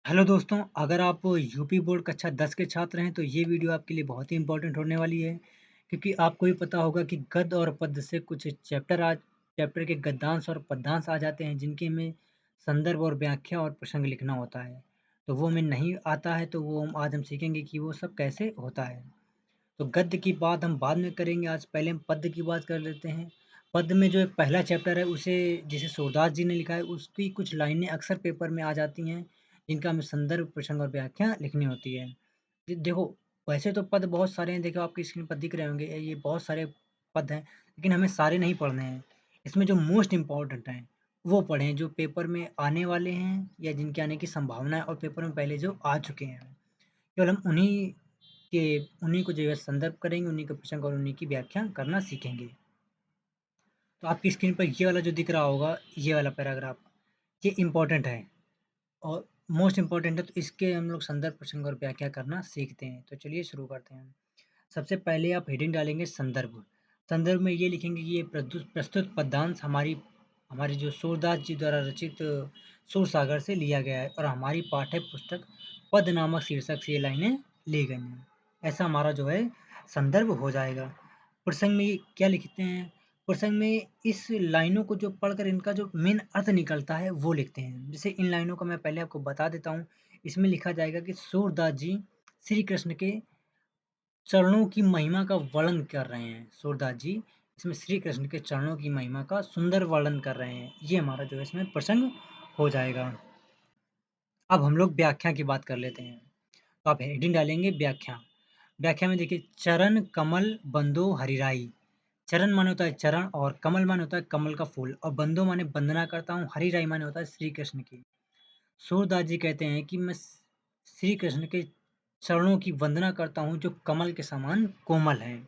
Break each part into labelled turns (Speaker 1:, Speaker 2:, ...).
Speaker 1: Hello दोस्तों, अगर आप यूपी बोर्ड कक्षा 10 के छात्र हैं तो ये वीडियो आपके लिए बहुत ही इम्पोर्टेंट होने वाली है, क्योंकि आपको भी पता होगा कि गद्य और पद्य से कुछ चैप्टर के गद्यांश और पद्यांश आ जाते हैं, जिनके में संदर्भ और व्याख्या और प्रसंग लिखना होता है। तो वो हमें नहीं आता है, तो वो आज हम सीखेंगे कि वो सब कैसे होता है। तो गद्य की बात हम बाद में करेंगे, आज पहले हम पद्य की बात कर लेते हैं। पद्य में जो एक पहला चैप्टर है उसे जिसे सूरदास जी ने लिखा है, उसकी कुछ लाइनें अक्सर पेपर में आ जाती हैं, जिनका हमें संदर्भ, प्रसंग और व्याख्या लिखनी होती है। देखो, वैसे तो पद बहुत सारे हैं, देखो आपकी स्क्रीन पर दिख रहे होंगे, ये बहुत सारे पद हैं, लेकिन हमें सारे नहीं पढ़ने हैं। इसमें जो मोस्ट इम्पोर्टेंट हैं, वो पढ़ें, जो पेपर में आने वाले हैं या जिनके आने की संभावना है और पेपर में पहले जो आ चुके हैं। केवल हम के उन्हीं को जो है संदर्भ करेंगे, उन्हीं के प्रसंग और उन्हीं की व्याख्या करना सीखेंगे। तो आपकी स्क्रीन पर ये वाला जो दिख रहा होगा, ये वाला पैराग्राफ, ये इम्पोर्टेंट है और मोस्ट इम्पोर्टेंट है, तो इसके हम लोग संदर्भ, प्रसंग और व्याख्या करना सीखते हैं। तो चलिए शुरू करते हैं। सबसे पहले आप हेडिंग डालेंगे संदर्भ। संदर्भ में ये लिखेंगे कि ये प्रस्तुत पद्यांश हमारी हमारी जो सूरदास जी द्वारा रचित सूर सागर से लिया गया है और हमारी पाठ्य पुस्तक पद नामक शीर्षक से ये लाइनें ली गई हैं। ऐसा हमारा जो है संदर्भ हो जाएगा। प्रसंग में क्या लिखते हैं? प्रसंग में इस लाइनों को जो पढ़कर इनका जो मेन अर्थ निकलता है वो लिखते हैं। जैसे इन लाइनों को मैं पहले आपको बता देता हूँ। इसमें लिखा जाएगा कि सूरदास जी श्री कृष्ण के चरणों की महिमा का वर्णन कर रहे हैं। सूरदास जी इसमें श्री कृष्ण के चरणों की महिमा का सुंदर वर्णन कर रहे हैं। ये हमारा जो है इसमें प्रसंग हो जाएगा। अब हम लोग व्याख्या की बात कर लेते हैं। तो आप हेडिंग डालेंगे व्याख्या। व्याख्या में देखिए, चरण कमल बंदो हरिराई। चरण माने होता है चरण और कमल माने होता है कमल का फूल और बंदो माने वंदना करता हूँ, हरिराई माने होता है श्री कृष्ण की। सूरदास जी कहते हैं कि मैं श्री कृष्ण के चरणों की वंदना करता हूँ जो कमल के समान कोमल हैं।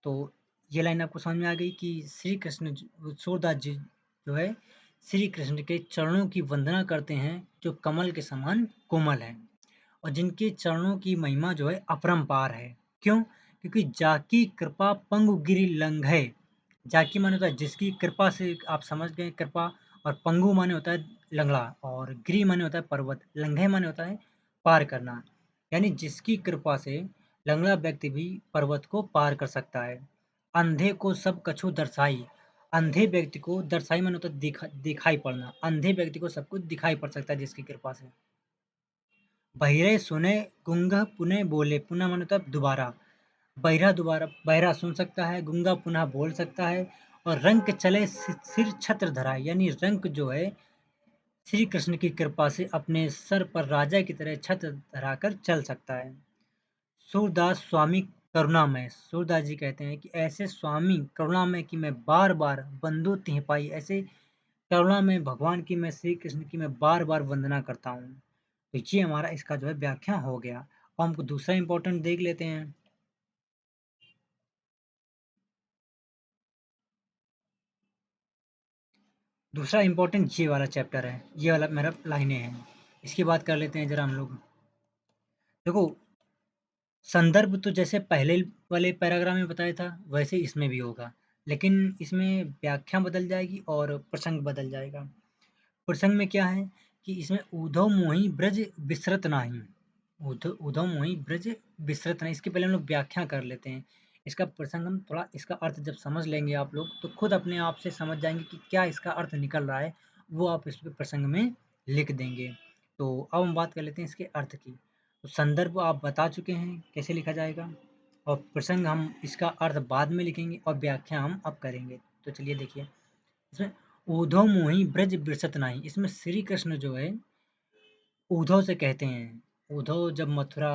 Speaker 1: तो ये लाइन आपको समझ में आ गई कि सूरदास जी जो है श्री कृष्ण के चरणों की वंदना करते हैं जो कमल के समान कोमल है और जिनके चरणों की महिमा जो है अपरंपार है। क्यों? क्योंकि जाकी कृपा पंगु गिरि लंघे। जाकी माने होता है जिसकी कृपा से, आप समझ गए कृपा, और पंगु माने होता है लंगड़ा और गिरि माने होता है पर्वत, लंघे माने होता है पार करना। यानी जिसकी कृपा से लंगड़ा व्यक्ति भी पर्वत को पार कर सकता है। अंधे को सब कछु दर्शाई। अंधे व्यक्ति को दर्शाई माने होता है दिखाई पड़ना। अंधे व्यक्ति को सब कुछ दिखाई पड़ सकता है जिसकी कृपा से। बहिरे सुने गुंगा पुनः बोले। पुनः माने होता है दोबारा। बहिरा सुन सकता है, गूंगा पुनः बोल सकता है और रंक चले सिर छत्र धराए। यानी रंक जो है श्री कृष्ण की कृपा से अपने सर पर राजा की तरह छत्र धराकर चल सकता है। सूरदास स्वामी करुणामय। सूरदास जी कहते हैं कि ऐसे स्वामी करुणामय की मैं बार बार बंदो तिह पाई। ऐसे करुणामय भगवान की, मैं श्री कृष्ण की मैं बार बार वंदना करता हूँ। तो ये हमारा इसका जो है व्याख्या हो गया। और हमको दूसरा इंपॉर्टेंट देख लेते हैं। दूसरा इंपॉर्टेंट ये वाला चैप्टर है, ये वाला मेरा लाइनें हैं। इसकी बात कर लेते हैं जरा हम लोग। देखो, संदर्भ तो जैसे पहले वाले पैराग्राफ में बताया था वैसे इसमें भी होगा, लेकिन इसमें व्याख्या बदल जाएगी और प्रसंग बदल जाएगा। प्रसंग में क्या है कि इसमें उधव मोहि ब्रज बिसरत नाही। उधव मोहि ब्रज बिसरत नहीं, इसके पहले हम लोग व्याख्या कर लेते हैं। इसका प्रसंग हम थोड़ा, इसका अर्थ जब समझ लेंगे आप लोग तो खुद अपने आप से समझ जाएंगे कि क्या इसका अर्थ निकल रहा है, वो आप इस प्रसंग में लिख देंगे। तो अब हम बात कर लेते हैं इसके अर्थ की। तो संदर्भ आप बता चुके हैं कैसे लिखा जाएगा और प्रसंग हम इसका अर्थ बाद में लिखेंगे और व्याख्या हम अब करेंगे। तो चलिए देखिए, इसमें उधव मोहि ब्रज बिसरत नाही, इसमें श्री कृष्ण जो है उद्धव से कहते हैं। उद्धव जब मथुरा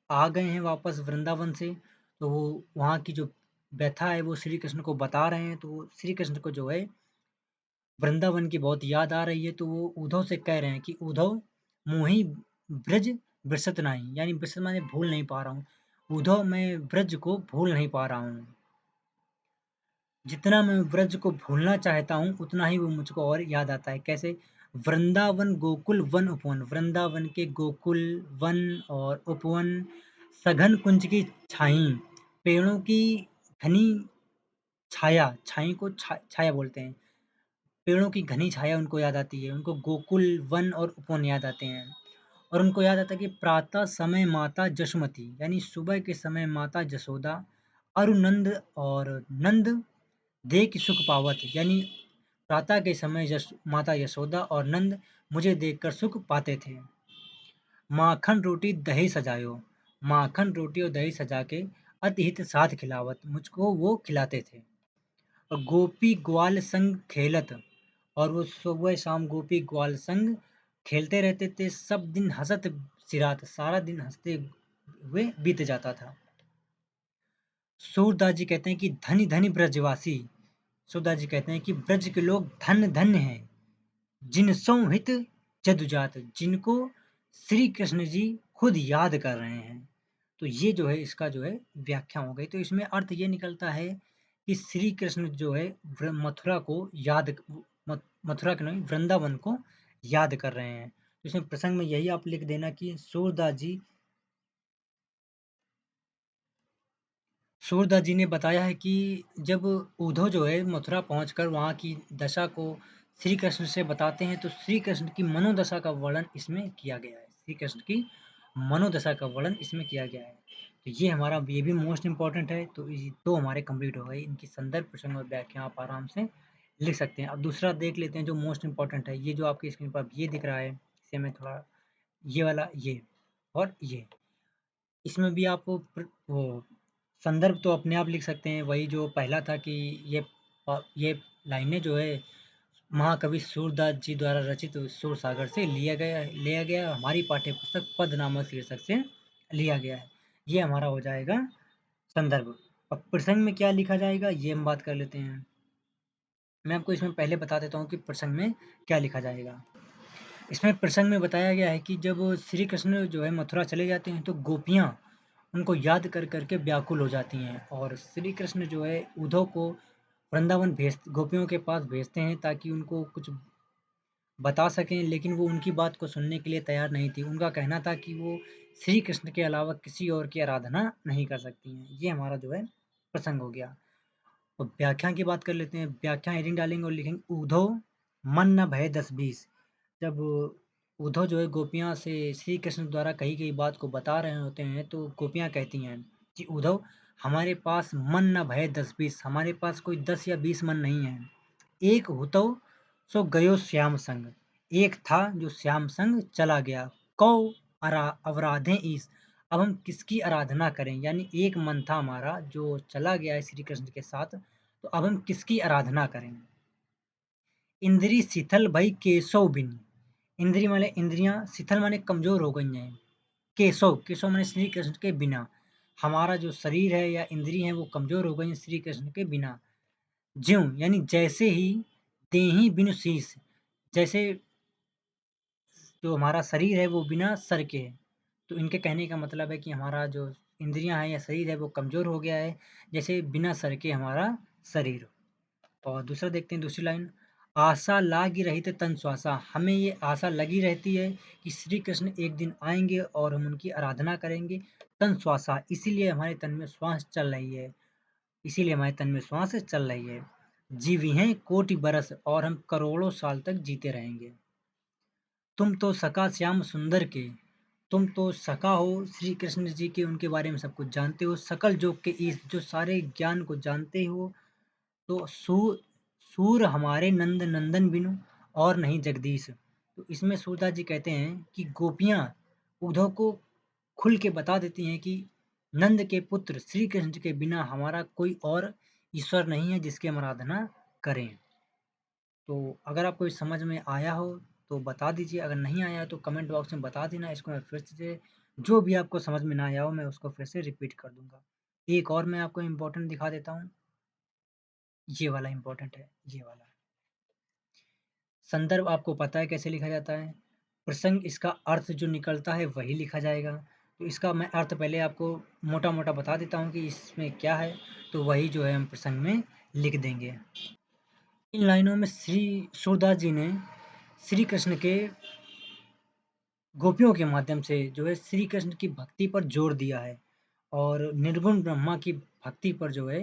Speaker 1: आ गए हैं वापस वृंदावन से, तो वो वहाँ की जो व्यथा है वो श्री कृष्ण को बता रहे हैं। तो वो श्री कृष्ण को जो है वृंदावन की बहुत याद आ रही है, तो वो उद्धव से कह रहे हैं कि उद्धव मोहि ब्रज बिसरत नहीं, यानी बिसरत माने भूल नहीं पा रहा हूँ। उद्धव मैं ब्रज को भूल नहीं पा रहा हूँ। जितना मैं ब्रज को भूलना चाहता हूँ उतना ही वो मुझको और याद आता है। कैसे? वृंदावन गोकुल वन उपवन, वृंदावन के गोकुल वन और उपवन, सघन कुंज की छाई, पेड़ों की घनी छाया, छाई को छाया बोलते हैं। पेड़ों की घनी छाया उनको याद आती है, उनको गोकुल वन और उपवन याद आते हैं। और उनको याद आता है कि प्रातः समय माता जसुमती यानी सुबह के समय माता जसोदा अरुनंद और नंद देख सुख पावत यानी प्रातः के समय माता यशोदा और नंद मुझे देखकर सुख पाते थे। माखन रोटी दही सजायो, माखन रोटी और दही सजा के अति हित साथ खिलावत मुझको वो खिलाते थे। और गोपी ग्वाल संग खेलत और वो सुबह शाम गोपी ग्वाल संग खेलते रहते थे। सब दिन हंसत सिरात सारा दिन हंसते हुए बीत जाता था। सूरदास जी कहते हैं कि धनी धनी ब्रजवासी, सूरदास जी कहते हैं कि ब्रज के लोग धन धन्य हैं, जिनसों हित जदुजात जिनको श्री कृष्ण जी खुद याद कर रहे हैं। तो ये जो है इसका जो है व्याख्या हो गई। तो इसमें अर्थ ये निकलता है कि श्री कृष्ण जो है मथुरा को याद मथुरा के नहीं वृंदावन को याद कर रहे हैं। तो इसमें प्रसंग में यही आप लिख देना कि सूरदास जी ने बताया है कि जब उद्धव जो है मथुरा पहुंचकर वहाँ की दशा को श्री कृष्ण से बताते हैं तो श्री कृष्ण की मनोदशा का वर्णन इसमें किया गया है। श्री कृष्ण की मनोदशा का वर्णन इसमें किया गया है। तो ये हमारा ये भी मोस्ट इम्पॉर्टेंट है। तो ये दो हमारे कंप्लीट हो गए। इनकी संदर्भ प्रसंग और व्याख्या आप आराम से लिख सकते हैं। अब दूसरा देख लेते हैं जो मोस्ट इम्पॉर्टेंट है। ये जो आपकी स्क्रीन पर ये दिख रहा है इसे मैं थोड़ा ये वाला ये और ये इसमें भी आप वो संदर्भ तो अपने आप लिख सकते हैं। वही जो पहला था कि ये लाइनें जो है महाकवि सूरदास जी द्वारा रचित सुर सागर से लिया गया हमारी पाठ्य पुस्तक पद नामक शीर्षक से लिया गया है। ये हमारा हो जाएगा संदर्भ। अब प्रसंग में क्या लिखा जाएगा ये हम बात कर लेते हैं। मैं आपको इसमें पहले बता देता हूँ कि प्रसंग में क्या लिखा जाएगा। इसमें प्रसंग में बताया गया है कि जब श्री कृष्ण जो है मथुरा चले जाते हैं तो गोपियाँ उनको याद कर कर के व्याकुल हो जाती हैं और श्री कृष्ण जो है उद्धव को वृंदावन गोपियों के पास भेजते हैं ताकि उनको कुछ बता सकें, लेकिन वो उनकी बात को सुनने के लिए तैयार नहीं थी। उनका कहना था कि वो श्री कृष्ण के अलावा किसी और की आराधना नहीं कर सकती हैं। ये हमारा जो है प्रसंग हो गया। तो व्याख्या की बात कर लेते हैं। व्याख्या हेडिंग डालेंगे और लिखेंगे उद्धव मन न भय 10-20। जब उद्धव जो है गोपियाँ से श्री कृष्ण द्वारा कही गई बात को बता रहे होते हैं तो गोपियाँ कहती हैं कि उद्धव हमारे पास मन न भय 10-20, हमारे पास कोई 10 या 20 मन नहीं है। एक हुतव सो गयो श्याम संग, एक था जो श्याम संग चला गया। कौ अवराधे ईस, अब हम किसकी आराधना करें। यानी एक मन था हमारा जो चला गया है श्री कृष्ण के साथ, तो अब हम किसकी आराधना करें। इंद्री शिथिल भई केशव बिन, इंद्री माने इंद्रियां, शिथिल माने कमजोर हो गई हैं। केशव केशव माने श्री कृष्ण के बिना, हमारा जो शरीर है या इंद्री है वो कमजोर हो गई है श्री कृष्ण के बिना। ज्यों यानी जैसे ही, देहि बिनु शीस, जैसे जो हमारा शरीर है वो बिना सर के है। तो इनके कहने का मतलब है कि हमारा जो इंद्रियां हैं या शरीर है वो कमजोर हो गया है जैसे बिना सर के हमारा शरीर। और दूसरा देखते हैं दूसरी लाइन, आशा लागी रहित तन श्वासा, हमें ये आशा लगी रहती है कि श्री कृष्ण एक दिन आएंगे और हम उनकी आराधना करेंगे। तन श्वासा इसीलिए हमारे तन में श्वास चल रही है, इसीलिए हमारे तन में श्वास चल रही है। जीवी हैं कोटि बरस और हम करोड़ों साल तक जीते रहेंगे। तुम तो सखा श्याम सुंदर के, तुम तो सखा हो श्री कृष्ण जी के, उनके बारे में सब कुछ जानते हो। सकल जोग के ईश, जो सारे ज्ञान को जानते हो। तो सूर हमारे नंद नंदन बिनु और नहीं जगदीश। तो इसमें सूरदास जी कहते हैं कि गोपियां उद्धव को खुल के बता देती हैं कि नंद के पुत्र श्री कृष्ण के बिना हमारा कोई और ईश्वर नहीं है जिसकी हम आराधना करें। तो अगर आपको इस समझ में आया हो तो बता दीजिए, अगर नहीं आया तो कमेंट बॉक्स में बता देना। इसको मैं फिर से जो भी आपको समझ में ना आया हो मैं उसको फिर से रिपीट कर दूंगा। एक और मैं आपको इम्पोर्टेंट दिखा देता हूँ, ये वाला इम्पोर्टेंट है, ये वाला। संदर्भ आपको पता है कैसे लिखा जाता है। प्रसंग इसका अर्थ जो निकलता है वही लिखा जाएगा। तो इसका मैं अर्थ पहले आपको मोटा मोटा बता देता हूँ कि इसमें क्या है, तो वही जो है हम प्रसंग में लिख देंगे। इन लाइनों में श्री सूरदास जी ने श्री कृष्ण के गोपियों के माध्यम से जो है श्री कृष्ण की भक्ति पर जोर दिया है और निर्गुण ब्रह्मा की भक्ति पर जो है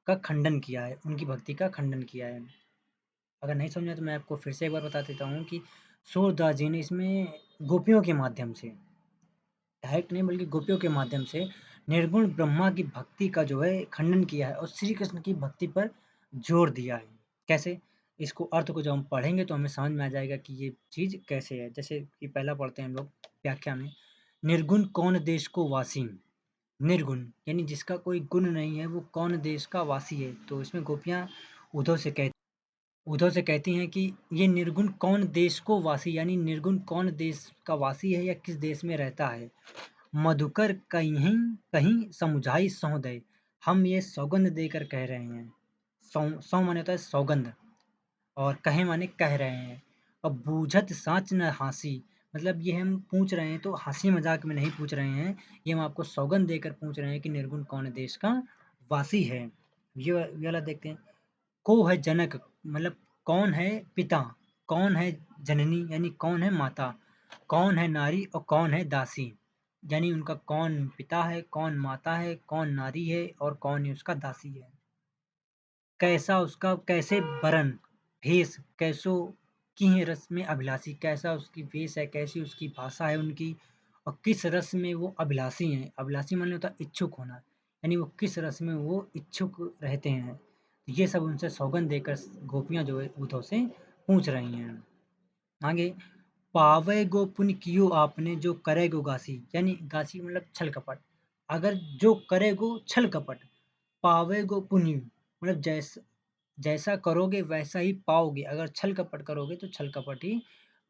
Speaker 1: का खंडन किया है, उनकी भक्ति का खंडन किया है। अगर नहीं समझा तो मैं आपको फिर से एक बार बता देता हूँ कि सूरदास जी ने इसमें गोपियों के माध्यम से, डायरेक्ट नहीं बल्कि गोपियों के माध्यम से निर्गुण ब्रह्मा की भक्ति का जो है खंडन किया है और श्री कृष्ण की भक्ति पर जोर दिया है। कैसे? इसको अर्थ को जब हम पढ़ेंगे तो हमें समझ में आ जाएगा कि ये चीज़ कैसे है। जैसे कि पहला पढ़ते हैं हम लोग व्याख्या में, निर्गुण कौन देश को वासी। निर्गुण यानी जिसका कोई गुण नहीं है वो कौन देश का वासी है। तो इसमें गोपियाँ उद्धव से कह उद्धव से कहती हैं कि ये निर्गुण कौन देश को वासी, यानी निर्गुण कौन देश का वासी है या किस देश में रहता है। मधुकर कहीं कहीं समुझाई सौंदय, हम ये सौगंध देकर कह रहे हैं। सौ माने होता है सौगंध, और कहे माने कह रहे हैं। अब बूझत साँच न हांसी, मतलब ये हम पूछ रहे हैं तो हंसी मजाक में नहीं पूछ रहे हैं, ये हम आपको सौगंध देकर पूछ रहे हैं कि निर्गुण कौन देश का वासी है। ये वाला देखते हैं। को है जनक, मतलब कौन है पिता, कौन है जननी यानी कौन है माता, कौन है नारी और कौन है दासी, यानी उनका कौन पिता है, कौन माता है, कौन नारी है और कौन ही उसका दासी है। कैसा उसका कैसे बरन भेष, कैसो की रस में अभिलाषी, कैसा उसकी वेश है, कैसी उसकी भाषा है उनकी, और किस रस में वो अभिलाषी हैं। अभिलाषी माने होता है इच्छुक होना, यानी वो किस रस में वो इच्छुक रहते हैं। ये सब उनसे सौगंध देकर गोपियां जो है उद्धव से पूछ रही हैं। आगे, पावै गो पुण्य कियो आपने जो करे गो गासी, यानी गासी मतलब छल कपट। अगर जो करे गो छल कपट, पावे गो पुण्य, मतलब जैसा करोगे वैसा ही पाओगे। अगर छल कपट करोगे तो छल कपट ही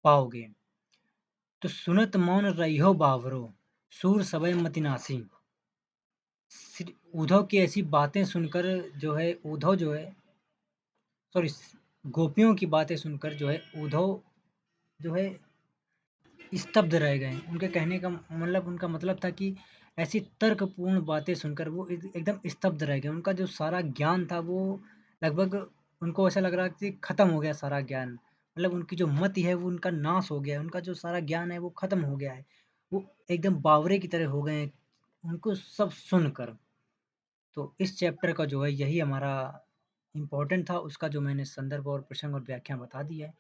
Speaker 1: पाओगे। तो सुनत मौन रहियो बावरो, सूर सबय मति नासी। उद्धव की ऐसी बातें सुनकर जो है उद्धव जो है सॉरी गोपियों की बातें सुनकर जो है उद्धव जो है स्तब्ध रह गए। उनके कहने का मतलब उनका मतलब था कि ऐसी तर्कपूर्ण बातें सुनकर वो एकदम स्तब्ध रह गए। उनका जो सारा ज्ञान था वो लगभग उनको ऐसा लग रहा कि खत्म हो गया सारा ज्ञान। मतलब उनकी जो मति है वो उनका नाश हो गया है, उनका जो सारा ज्ञान है वो खत्म हो गया है। वो एकदम बावरे की तरह हो गए हैं उनको सब सुनकर। तो इस चैप्टर का जो है यही हमारा इम्पोर्टेंट था, उसका जो मैंने संदर्भ और प्रसंग और व्याख्या बता दी है।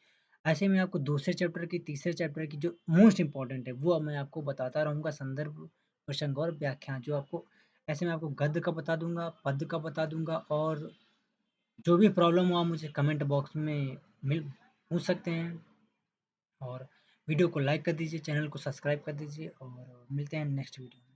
Speaker 1: ऐसे में आपको दूसरे चैप्टर की तीसरे चैप्टर की जो मोस्ट इम्पोर्टेंट है वो अब मैं आपको बताता रहूँगा, संदर्भ प्रसंग और व्याख्या जो आपको। ऐसे में आपको गद्य का बता दूंगा, पद्य का बता दूंगा, और जो भी प्रॉब्लम हो आप मुझे कमेंट बॉक्स में मिल पूछ सकते हैं। और वीडियो को लाइक कर दीजिए, चैनल को सब्सक्राइब कर दीजिए, और मिलते हैं नेक्स्ट वीडियो में।